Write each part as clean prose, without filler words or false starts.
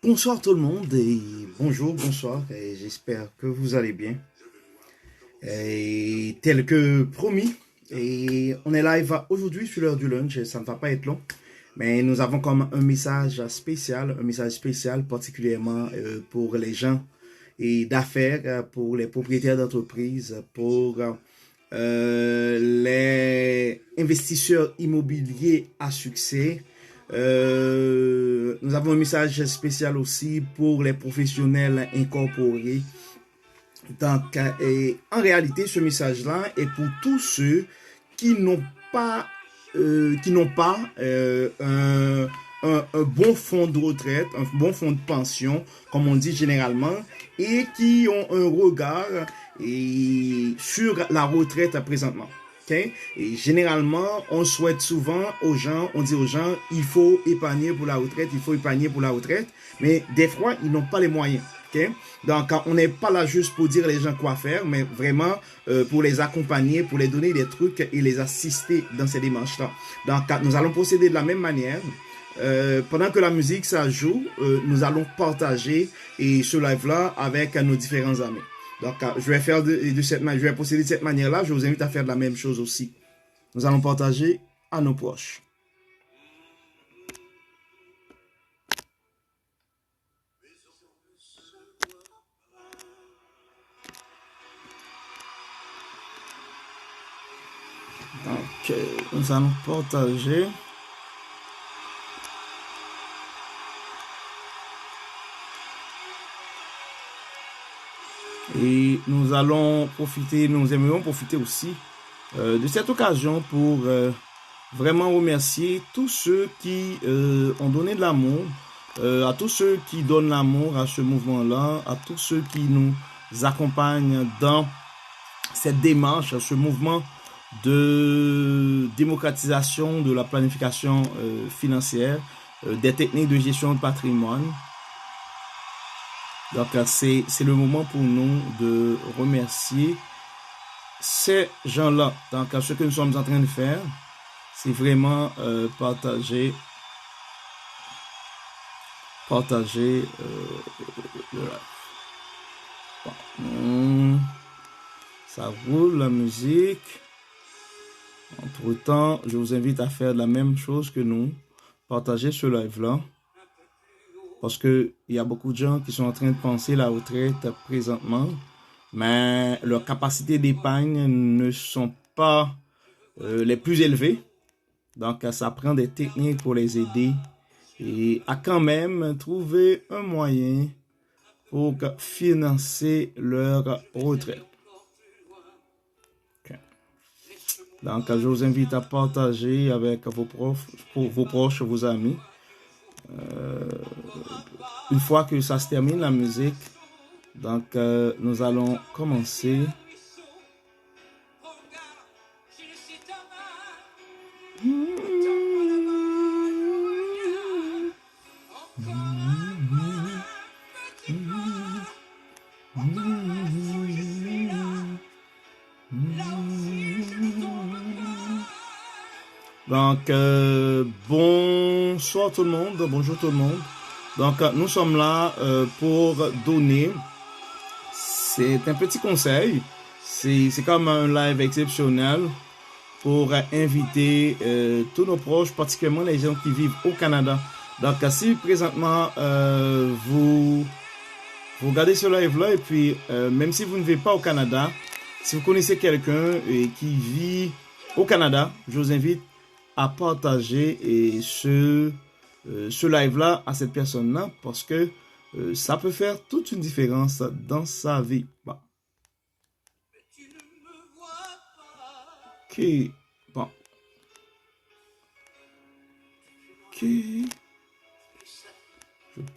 Bonsoir tout le monde et bonjour, bonsoir et j'espère que vous allez bien. Et tel que promis, et on est live aujourd'hui sur l'heure du lunch, ça ne va pas être long, mais nous avons comme un message spécial particulièrement pour les gens et d'affaires, pour les propriétaires d'entreprises, pour les investisseurs immobiliers à succès. Nous avons un message spécial aussi pour les professionnels incorporés. Donc, en réalité, ce message-là est pour tous ceux qui n'ont pas, un bon fonds de retraite, un bon fonds de pension, comme on dit généralement, et qui ont un regard sur la retraite présentement. Okay? Et généralement, on souhaite souvent on dit aux gens, il faut épargner pour la retraite, mais des fois, ils n'ont pas les moyens. Okay? Donc, on n'est pas là juste pour dire les gens quoi faire, mais vraiment pour les accompagner, pour les donner des trucs et les assister dans ces démarches-là. Donc, nous allons procéder de la même manière. Pendant que la musique ça joue, nous allons partager ce live-là avec nos différents amis. Donc, je vais procéder de cette manière-là. Je vous invite à faire de la même chose aussi. Nous allons partager à nos proches. Donc, nous allons partager. Et nous aimerions profiter aussi de cette occasion pour vraiment remercier tous ceux qui ont donné de l'amour, à tous ceux qui donnent l'amour à ce mouvement-là, à tous ceux qui nous accompagnent dans cette démarche, ce mouvement de démocratisation de la planification financière, des techniques de gestion de patrimoine. Donc, c'est le moment pour nous de remercier ces gens-là. Donc, ce que nous sommes en train de faire, c'est vraiment partager le live. Bon. Ça roule la musique. Entre-temps, je vous invite à faire la même chose que nous. Partager ce live-là. Parce qu'il y a beaucoup de gens qui sont en train de penser la retraite présentement, mais leurs capacités d'épargne ne sont pas les plus élevées. Donc, ça prend des techniques pour les aider et à quand même trouver un moyen pour financer leur retraite. Okay. Donc, je vous invite à partager avec vos proches, vos amis. Une fois que ça se termine, la musique, donc nous allons commencer. Donc, bonsoir tout le monde, bonjour tout le monde. Donc, nous sommes là pour donner, c'est un petit conseil, c'est comme un live exceptionnel pour inviter tous nos proches, particulièrement les gens qui vivent au Canada. Donc, si présentement vous regardez ce live-là et puis même si vous ne vivez pas au Canada, si vous connaissez quelqu'un qui vit au Canada, je vous invite à partager ce live-là à cette personne-là parce que ça peut faire toute une différence dans sa vie. Bon. Ok. Bon. Ok. Je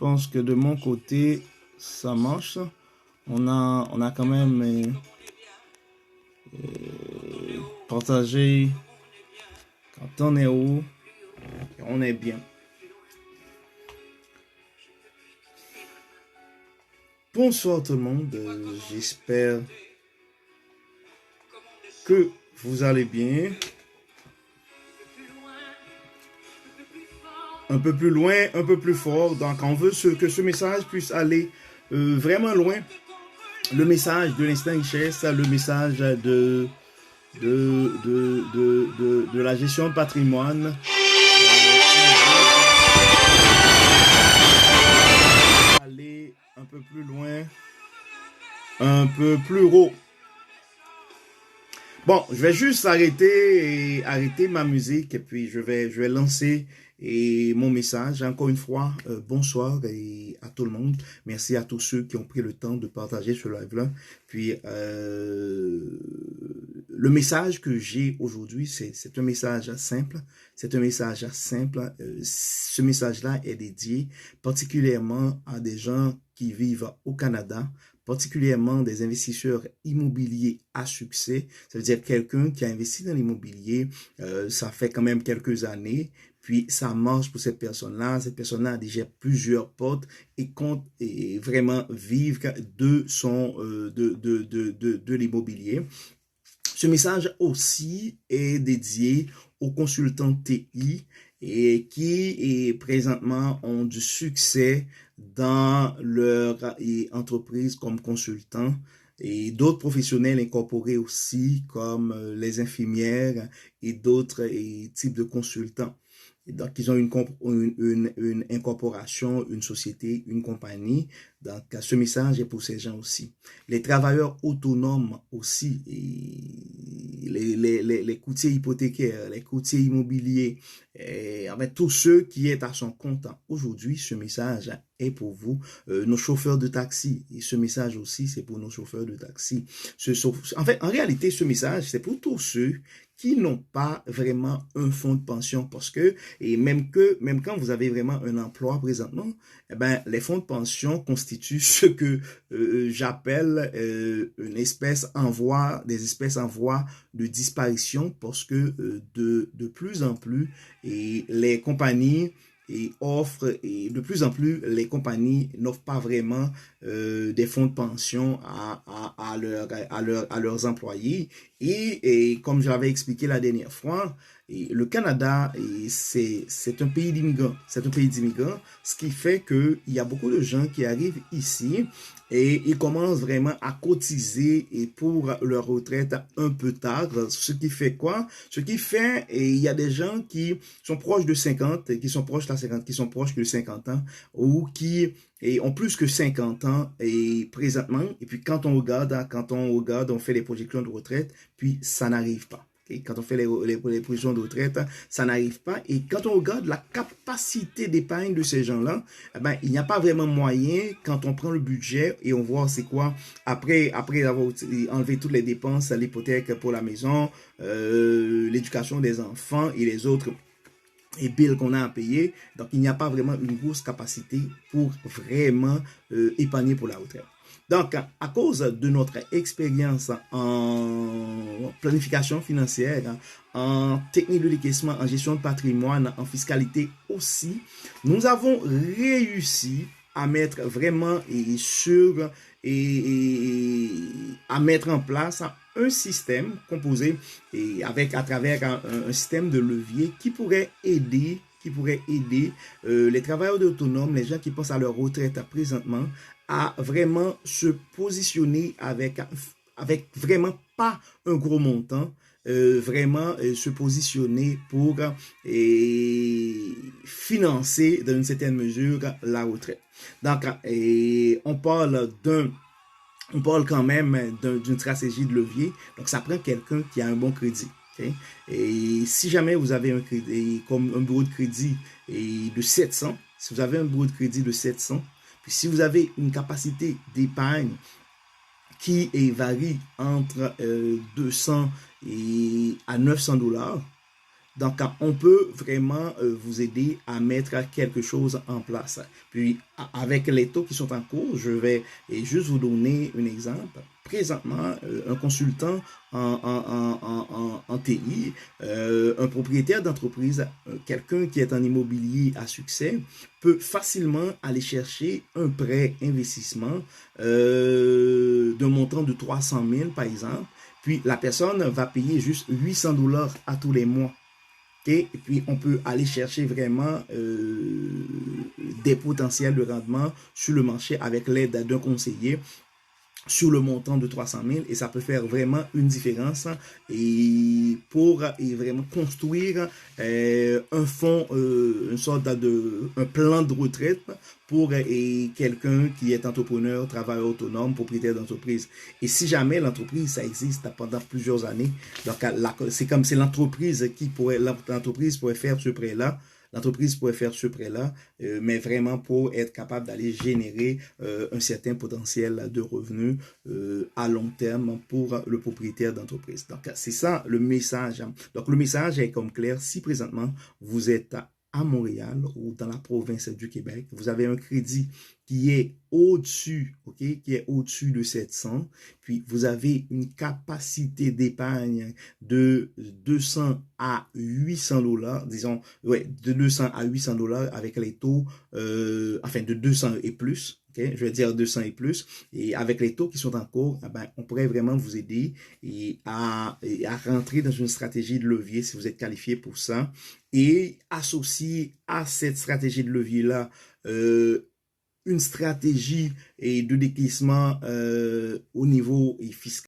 pense que de mon côté, ça marche. On a quand même partagé quand on est où, on est bien. Bonsoir tout le monde, j'espère que vous allez bien. un peu plus loin, un peu plus fort. Donc, on veut que ce message puisse aller vraiment loin. Le message de l'instant richesse, le message de la gestion de patrimoine. Aller un peu plus loin, un peu plus haut. Bon, je vais juste arrêter ma musique et puis je vais lancer mon message. Encore une fois, bonsoir à tout le monde. Merci à tous ceux qui ont pris le temps de partager ce live-là. Puis, le message que j'ai aujourd'hui, c'est un message simple. C'est un message simple. Ce message-là est dédié particulièrement à des gens qui vivent au Canada, particulièrement des investisseurs immobiliers à succès. Ça veut dire quelqu'un qui a investi dans l'immobilier, ça fait quand même quelques années, puis ça marche pour cette personne-là. Cette personne-là a déjà plusieurs potes et compte vraiment vivre de l'immobilier. Ce message aussi est dédié aux consultants TI et qui présentement ont du succès dans leur entreprise comme consultants et d'autres professionnels incorporés aussi comme les infirmières et d'autres types de consultants. Et donc, ils ont une incorporation, une société, une compagnie. Donc, ce message est pour ces gens aussi. Les travailleurs autonomes aussi, les courtiers hypothécaires, les courtiers immobiliers, tous ceux qui est à son compte. Aujourd'hui, ce message est pour vous, nos chauffeurs de taxi. Et ce message aussi, c'est pour nos chauffeurs de taxi. En réalité, ce message, c'est pour tous ceux qui n'ont pas vraiment un fonds de pension parce que, et même quand vous avez vraiment un emploi présentement, eh ben, les fonds de pension constituent ce que j'appelle des espèces en voie de disparition parce que de plus en plus les compagnies de plus en plus les compagnies n'offrent pas vraiment des fonds de pension à leurs employés et comme je l'avais expliqué la dernière fois, le Canada c'est un pays d'immigrants, ce qui fait que il y a beaucoup de gens qui arrivent ici et ils commencent vraiment à cotiser pour leur retraite un peu tard, ce qui fait quoi? Ce qui fait, il y a des gens qui sont proches de 50, qui sont proches de 50 ans, ou qui ont plus que 50 ans et présentement, et puis quand on regarde, on fait les projections de retraite, puis ça n'arrive pas. Et quand on fait les projections de retraite, ça n'arrive pas. Et quand on regarde la capacité d'épargne de ces gens-là, eh ben, il n'y a pas vraiment moyen, quand on prend le budget et on voit c'est quoi, après avoir enlevé toutes les dépenses, l'hypothèque pour la maison, l'éducation des enfants et les autres et billes qu'on a à payer. Donc, il n'y a pas vraiment une grosse capacité pour vraiment épargner pour la retraite. Donc, à cause de notre expérience en planification financière, en technique de décaissement, en gestion de patrimoine, en fiscalité aussi, nous avons réussi à mettre vraiment à mettre en place un système composé à travers un système de levier qui pourrait aider les travailleurs autonomes, les gens qui pensent à leur retraite présentement, à vraiment se positionner avec vraiment pas un gros montant, vraiment se positionner pour financer dans une certaine mesure la retraite. Donc, on parle quand même d'une stratégie de levier. Donc, ça prend quelqu'un qui a un bon crédit. Okay? Et si jamais vous avez un crédit, comme un bureau de crédit de 700, si vous avez un bureau de crédit de 700, puis si vous avez une capacité d'épargne qui varie entre 200 à 900 $, donc, on peut vraiment vous aider à mettre quelque chose en place. Puis, avec les taux qui sont en cours, je vais juste vous donner un exemple. Présentement, un consultant en TI, un propriétaire d'entreprise, quelqu'un qui est en immobilier à succès, peut facilement aller chercher un prêt investissement d'un montant de 300 000 par exemple. Puis, la personne va payer juste 800 $ à tous les mois. Et puis, on peut aller chercher vraiment des potentiels de rendement sur le marché avec l'aide d'un conseiller sur le montant de 300 000 et ça peut faire vraiment une différence et pour et vraiment construire un fonds, une sorte de un plan de retraite pour quelqu'un qui est entrepreneur, travailleur autonome, propriétaire d'entreprise. Et si jamais l'entreprise, ça existe pendant plusieurs années, donc c'est comme c'est l'entreprise qui pourrait, l'entreprise pourrait faire ce prêt-là, l'entreprise pourrait faire ce prêt-là, mais vraiment pour être capable d'aller générer un certain potentiel de revenus à long terme pour le propriétaire d'entreprise. Donc, c'est ça le message. Donc, le message est comme clair. Si présentement, vous êtes à Montréal ou dans la province du Québec, vous avez un crédit qui est au-dessus, ok, qui est au-dessus de 700, puis vous avez une capacité d'épargne de 200 à 800 dollars, disons, ouais, de 200 à 800 dollars avec les taux, enfin de 200 et plus. Okay, je vais dire 200 et plus. Et avec les taux qui sont en cours, eh ben, on pourrait vraiment vous aider à rentrer dans une stratégie de levier si vous êtes qualifié pour ça. Et associer à cette stratégie de levier-là une stratégie de décaissement au niveau fiscal.